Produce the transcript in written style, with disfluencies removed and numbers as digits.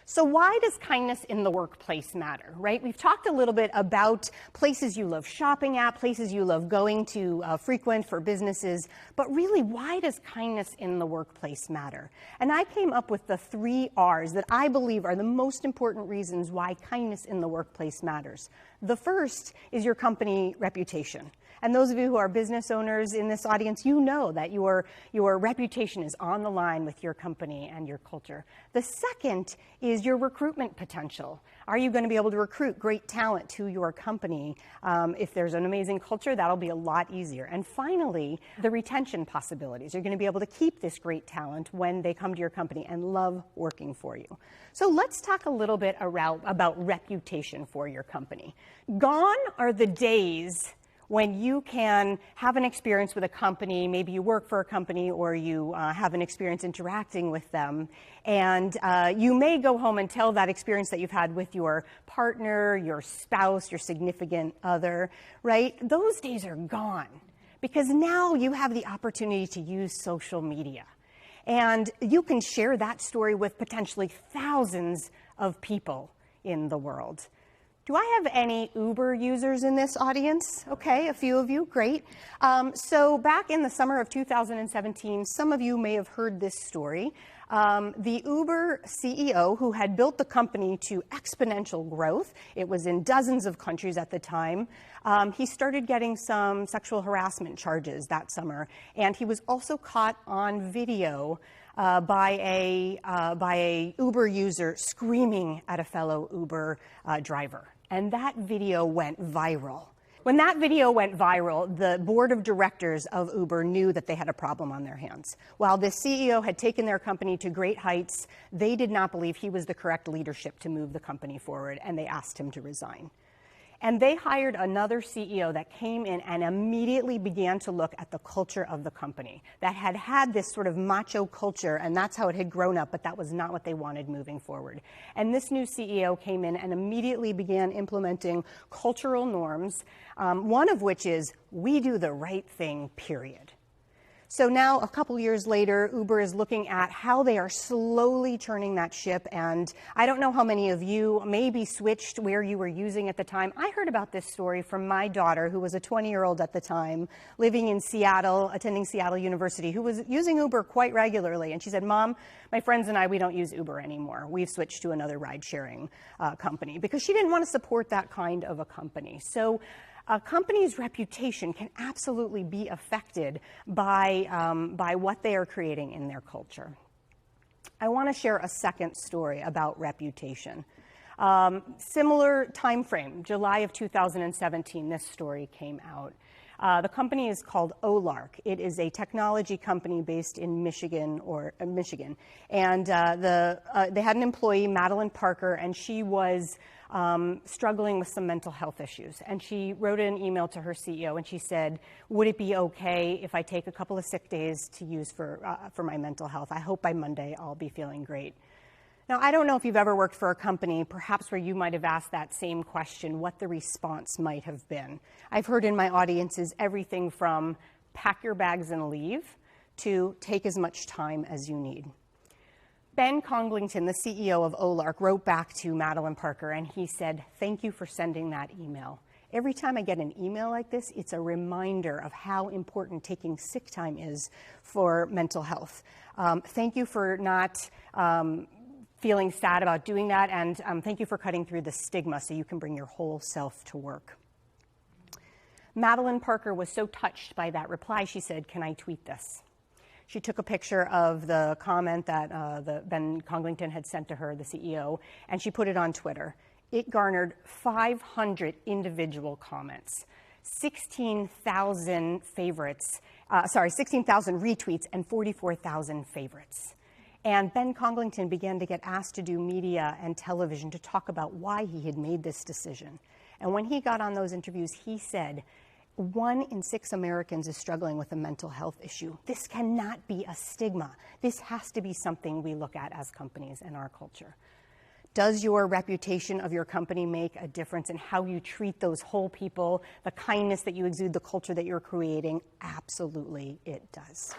So why does kindness in the workplace matter, right? We've talked a little bit about places you love shopping at, places you love going to frequent for businesses, but really, why does kindness in the workplace matter? And I came up with the 3 R's that I believe are the most important reasons why kindness in the workplace matters. The first is your company reputation. And those of you who are business owners in this audience, you know that your reputation is on the line with your company and your culture. The second is your recruitment potential. Are you going to be able to recruit great talent to your company? If there's an amazing culture, that'll be a lot easier. And finally, the retention possibilities. You're going to be able to keep this great talent when they come to your company and love working for you. So let's talk a little bit about reputation for your company. Gone are the days when you can have an experience with a company, maybe you work for a company or you have an experience interacting with them, and you may go home and tell that experience that you've had with your partner, your spouse, your significant other, right? Those days are gone because now you have the opportunity to use social media. And you can share that story with potentially thousands of people in the world. Do I have any Uber users in this audience? Okay, a few of you, great. So back in the summer of 2017, some of you may have heard this story. The Uber CEO, who had built the company to exponential growth, it was in dozens of countries at the time, he started getting some sexual harassment charges that summer, and he was also caught on video by a Uber user screaming at a fellow Uber driver. And that video went viral. When that video went viral, the board of directors of Uber knew that they had a problem on their hands. While the CEO had taken their company to great heights, they did not believe he was the correct leadership to move the company forward, and they asked him to resign. And they hired another CEO that came in and immediately began to look at the culture of the company that had this sort of macho culture, and that's how it had grown up, but that was not what they wanted moving forward. And this new CEO came in and immediately began implementing cultural norms, one of which is, we do the right thing, period. So now, a couple years later, Uber is looking at how they are slowly turning that ship. And I don't know how many of you maybe switched where you were using at the time. I heard about this story from my daughter, who was a 20-year-old at the time, living in Seattle, attending Seattle University, who was using Uber quite regularly. And she said, "Mom, my friends and I, we don't use Uber anymore. We've switched to another ride-sharing company," because she didn't want to support that kind of a company. So a company's reputation can absolutely be affected by what they are creating in their culture. I want to share a second story about reputation. Similar time frame, July of 2017, this story came out. The company is called Olark. It is a technology company based in Michigan, and they had an employee, Madeline Parker, and she was struggling with some mental health issues. And she wrote an email to her CEO, and she said, "Would it be okay if I take a couple of sick days to use for my mental health? I hope by Monday I'll be feeling great." Now, I don't know if you've ever worked for a company, perhaps where you might have asked that same question, what the response might have been. I've heard in my audiences everything from pack your bags and leave to take as much time as you need. Ben Conglington, the CEO of Olark, wrote back to Madeline Parker, and he said, "Thank you for sending that email. Every time I get an email like this, it's a reminder of how important taking sick time is for mental health. Thank you for not feeling sad about doing that, and thank you for cutting through the stigma so you can bring your whole self to work." Madeline Parker was so touched by that reply, she said, "Can I tweet this?" She took a picture of the comment that Ben Conglington had sent to her, the CEO, and she put it on Twitter. It garnered 500 individual comments, 16,000 retweets, and 44,000 favorites. And Ben Conglington began to get asked to do media and television to talk about why he had made this decision. And when he got on those interviews, he said, 1 in 6 Americans is struggling with a mental health issue. This cannot be a stigma. This has to be something we look at as companies in our culture. Does your reputation of your company make a difference in how you treat those whole people, the kindness that you exude, the culture that you're creating? Absolutely, it does.